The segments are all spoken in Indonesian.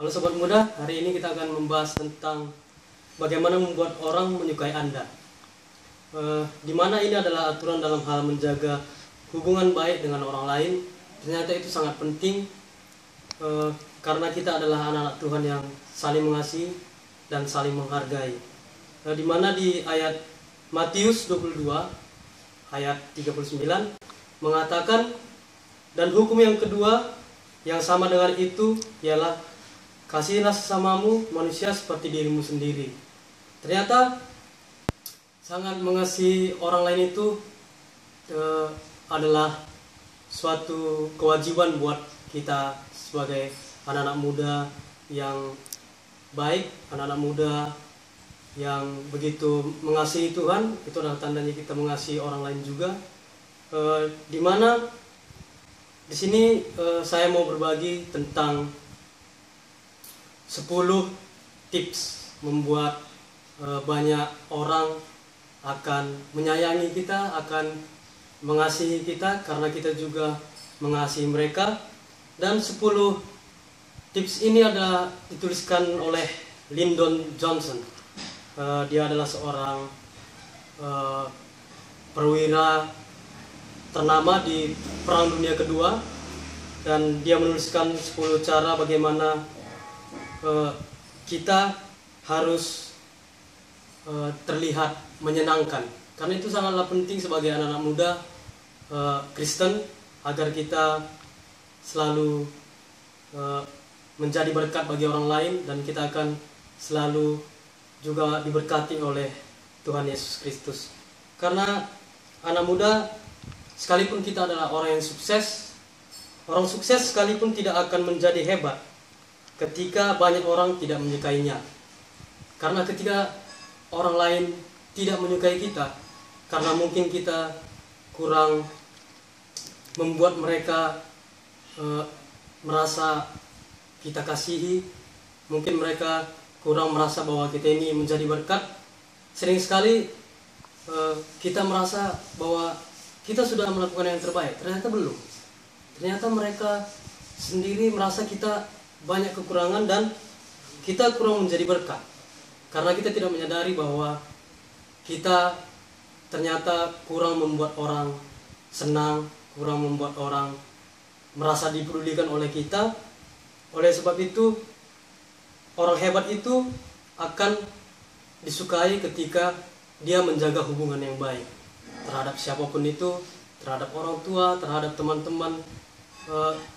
Halo Sobat Muda, hari ini kita akan membahas tentang bagaimana membuat orang menyukai Anda. Di mana ini adalah aturan dalam hal menjaga hubungan baik dengan orang lain. Ternyata itu sangat penting karena kita adalah anak-anak Tuhan yang saling mengasihi dan saling menghargai. Di mana di ayat Matius 22 ayat 39 mengatakan, dan hukum yang kedua yang sama dengan itu ialah kasihilah sesamamu manusia seperti dirimu sendiri. Ternyata sangat mengasihi orang lain itu adalah suatu kewajiban buat kita sebagai anak-anak muda yang baik, anak-anak muda yang begitu mengasihi Tuhan. Itu adalah tandanya kita mengasihi orang lain juga. Di mana di sini saya mau berbagi tentang 10 tips membuat banyak orang akan menyayangi kita, akan mengasihi kita karena kita juga mengasihi mereka. Dan 10 tips ini ada dituliskan oleh Lyndon Johnson. Dia adalah seorang perwira ternama di Perang Dunia Kedua, dan dia menuliskan 10 cara bagaimana kita harus terlihat menyenangkan. Karena itu sangatlah penting sebagai anak-anak muda Kristen agar kita selalu menjadi berkat bagi orang lain, dan kita akan selalu juga diberkati oleh Tuhan Yesus Kristus. Karena anak muda, sekalipun kita adalah orang yang sukses, orang sukses sekalipun tidak akan menjadi hebat ketika banyak orang tidak menyukainya. Karena ketika orang lain tidak menyukai kita, karena mungkin kita kurang membuat mereka merasa kita kasihi, mungkin mereka kurang merasa bahwa kita ini menjadi berkat. Sering sekali kita merasa bahwa kita sudah melakukan yang terbaik, ternyata belum. Ternyata mereka sendiri merasa kita banyak kekurangan dan kita kurang menjadi berkat. Karena kita tidak menyadari bahwa kita ternyata kurang membuat orang senang, kurang membuat orang merasa dipedulikan oleh kita. Oleh sebab itu, orang hebat itu akan disukai ketika dia menjaga hubungan yang baik terhadap siapapun itu, terhadap orang tua, terhadap teman-teman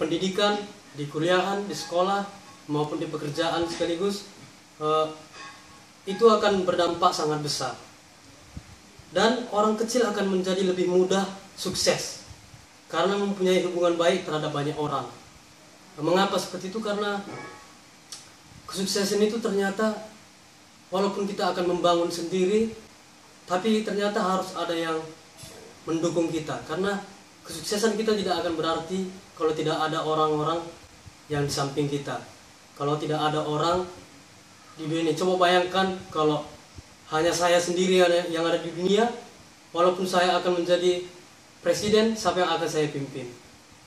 pendidikan, di kuliahan, di sekolah, maupun di pekerjaan sekaligus. Itu akan berdampak sangat besar. Dan orang kecil akan menjadi lebih mudah sukses karena mempunyai hubungan baik terhadap banyak orang. Mengapa seperti itu? Karena kesuksesan itu ternyata walaupun kita akan membangun sendiri, tapi ternyata harus ada yang mendukung kita. Karena kesuksesan kita tidak akan berarti kalau tidak ada orang-orang yang di samping kita. Kalau tidak ada orang di dunia ini. Coba bayangkan kalau hanya saya sendiri yang ada di dunia, walaupun saya akan menjadi presiden, siapa yang akan saya pimpin?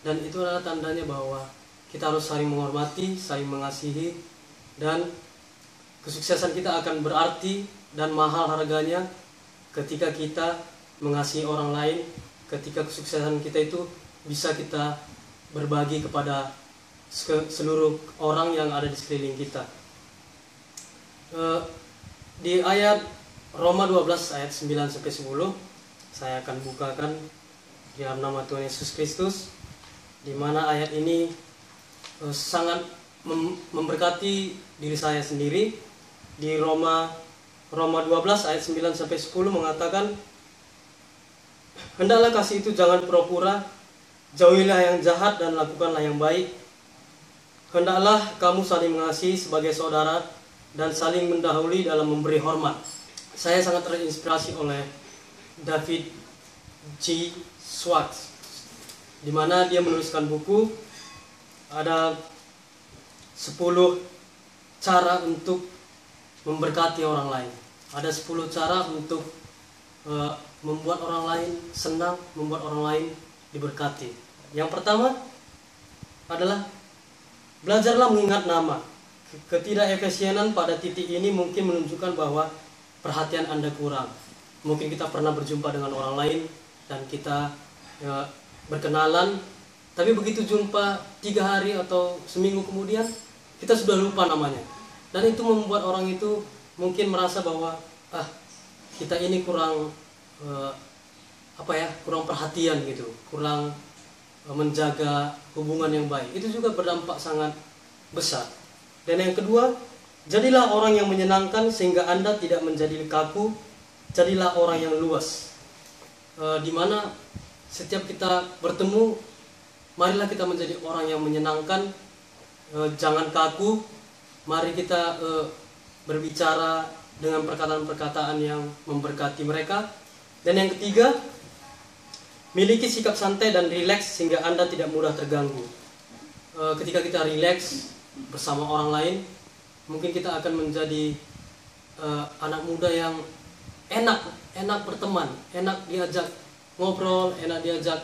Dan itu adalah tandanya bahwa kita harus saling menghormati, saling mengasihi, dan kesuksesan kita akan berarti dan mahal harganya ketika kita mengasihi orang lain, ketika kesuksesan kita itu bisa kita berbagi kepada seluruh orang yang ada di sekeliling kita. Di ayat Roma 12 ayat 9-10 saya akan bukakan di dalam nama Tuhan Yesus Kristus, di mana ayat ini sangat memberkati diri saya sendiri. Di Roma 12 ayat 9-10 mengatakan, hendaklah kasih itu jangan pura-pura, jauhilah yang jahat dan lakukanlah yang baik. Hendaklah kamu saling mengasihi sebagai saudara dan saling mendahului dalam memberi hormat. Saya sangat terinspirasi oleh David G. Schwartz, di mana dia menuliskan buku, ada 10 cara untuk memberkati orang lain. Ada 10 cara untuk membuat orang lain senang, membuat orang lain diberkati. Yang pertama adalah belajarlah mengingat nama. ketidakefisienan pada titik ini mungkin menunjukkan bahwa perhatian Anda kurang. Mungkin kita pernah berjumpa dengan orang lain dan kita berkenalan, tapi begitu jumpa 3 hari atau seminggu kemudian kita sudah lupa namanya. Dan itu membuat orang itu mungkin merasa bahwa kita ini kurang kurang perhatian gitu, kurang menjaga hubungan yang baik. Itu juga berdampak sangat besar. Dan yang kedua, jadilah orang yang menyenangkan sehingga Anda tidak menjadi kaku. Jadilah orang yang luas, dimana setiap kita bertemu, marilah kita menjadi orang yang menyenangkan, jangan kaku. Mari kita berbicara dengan perkataan-perkataan yang memberkati mereka. Dan yang ketiga, miliki sikap santai dan rileks sehingga Anda tidak mudah terganggu. Ketika kita rileks bersama orang lain, mungkin kita akan menjadi anak muda yang enak berteman, enak diajak ngobrol, enak diajak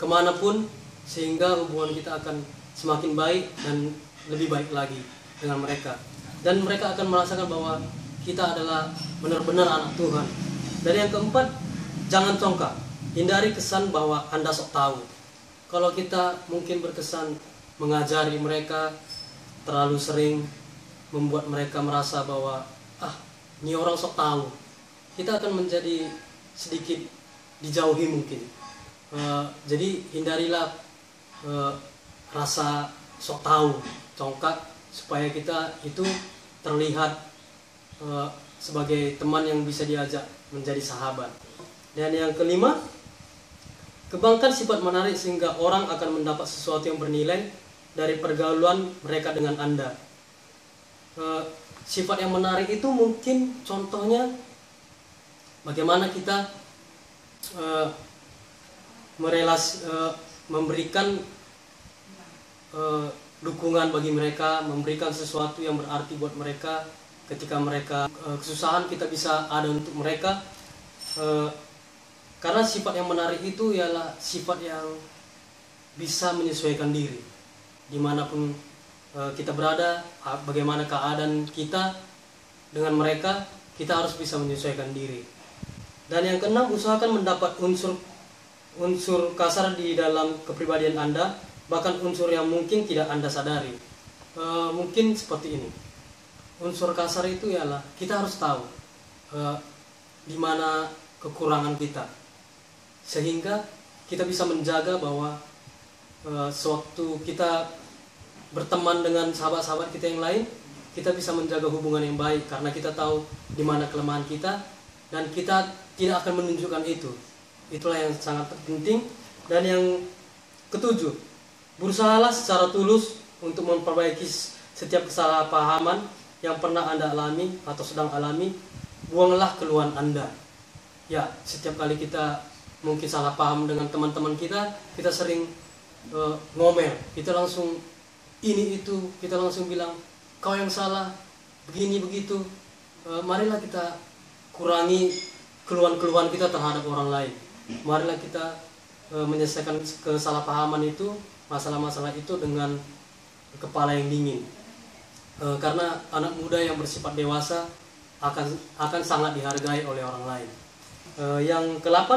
kemanapun, sehingga hubungan kita akan semakin baik dan lebih baik lagi dengan mereka. Dan mereka akan merasakan bahwa kita adalah benar-benar anak Tuhan. Dan yang keempat, jangan congkak. Hindari kesan bahwa Anda sok tahu. Kalau kita mungkin berkesan mengajari mereka, terlalu sering membuat mereka merasa bahwa ini orang sok tahu, kita akan menjadi sedikit dijauhi mungkin. Jadi hindarilah rasa sok tahu, congkak, supaya kita itu terlihat sebagai teman yang bisa diajak menjadi sahabat. Dan yang kelima, kembangkan sifat menarik sehingga orang akan mendapat sesuatu yang bernilai dari pergaulan mereka dengan Anda. Sifat yang menarik itu mungkin contohnya bagaimana kita memberikan dukungan bagi mereka, memberikan sesuatu yang berarti buat mereka. Ketika mereka kesusahan, kita bisa ada untuk mereka. Karena sifat yang menarik itu ialah sifat yang bisa menyesuaikan diri dimanapun kita berada, bagaimana keadaan kita dengan mereka, kita harus bisa menyesuaikan diri. Dan yang keenam, usahakan mendapat unsur kasar di dalam kepribadian Anda, bahkan unsur yang mungkin tidak Anda sadari. Mungkin seperti ini. Unsur kasar itu ialah kita harus tahu di mana kekurangan kita, sehingga kita bisa menjaga bahwa sewaktu kita berteman dengan sahabat-sahabat kita yang lain, kita bisa menjaga hubungan yang baik karena kita tahu di mana kelemahan kita dan kita tidak akan menunjukkan itu. Itulah yang sangat penting. Dan yang ketujuh, berusahalah secara tulus untuk memperbaiki setiap kesalahpahaman yang pernah Anda alami atau sedang alami. Buanglah keluhan Anda. Ya, setiap kali kita mungkin salah paham dengan teman-teman kita sering ngomel, kita langsung ini itu, kita langsung bilang kau yang salah, begini begitu. Marilah kita kurangi keluhan-keluhan kita terhadap orang lain. Marilah kita menyelesaikan kesalahpahaman itu, masalah-masalah itu dengan kepala yang dingin. Karena anak muda yang bersifat dewasa akan sangat dihargai oleh orang lain. Yang ke-8,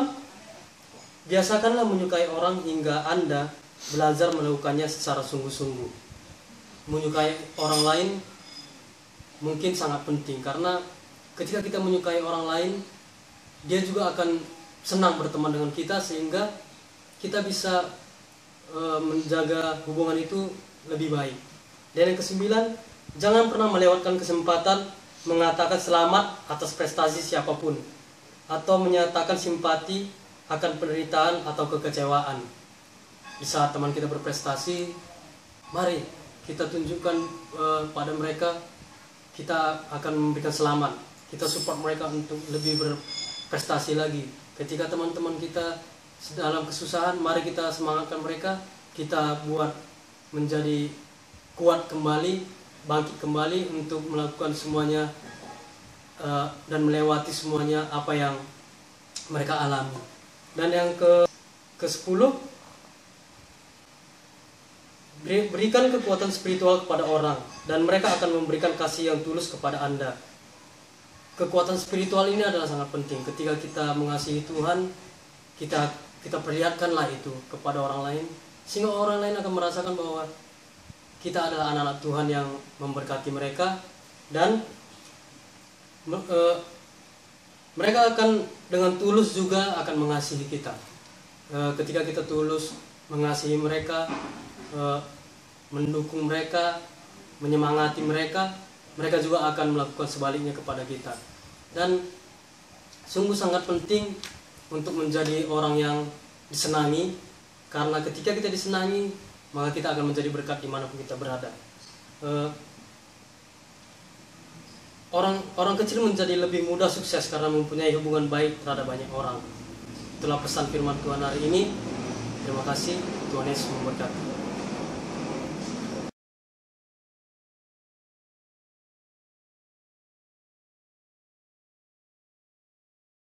biasakanlah menyukai orang hingga Anda belajar melakukannya secara sungguh-sungguh. Menyukai orang lain mungkin sangat penting, karena ketika kita menyukai orang lain, dia juga akan senang berteman dengan kita, sehingga kita bisa menjaga hubungan itu lebih baik. Dan yang ke-9, jangan pernah melewatkan kesempatan mengatakan selamat atas prestasi siapapun, atau menyatakan simpati akan penderitaan atau kekecewaan. Di saat teman kita berprestasi, mari kita tunjukkan pada mereka, kita akan memberikan selamat, kita support mereka untuk lebih berprestasi lagi. Ketika teman-teman kita dalam kesusahan, mari kita semangatkan mereka, kita buat menjadi kuat kembali, bangkit kembali untuk melakukan semuanya dan melewati semuanya apa yang mereka alami. Dan yang ke-10, Berikan kekuatan spiritual kepada orang, dan mereka akan memberikan kasih yang tulus kepada Anda. Kekuatan spiritual ini adalah sangat penting. Ketika kita mengasihi Tuhan, kita perlihatkanlah itu kepada orang lain, sehingga orang lain akan merasakan bahwa kita adalah anak-anak Tuhan yang memberkati mereka, dan mereka akan dengan tulus juga akan mengasihi kita. Ketika kita tulus mengasihi mereka, mendukung mereka, menyemangati mereka, mereka juga akan melakukan sebaliknya kepada kita. Dan sungguh sangat penting untuk menjadi orang yang disenangi, karena ketika kita disenangi, maka kita akan menjadi berkat dimanapun kita berada. Orang kecil menjadi lebih mudah sukses karena mempunyai hubungan baik terhadap banyak orang. Itulah pesan firman Tuhan hari ini. Terima kasih, Tuhan Yesus memberkati.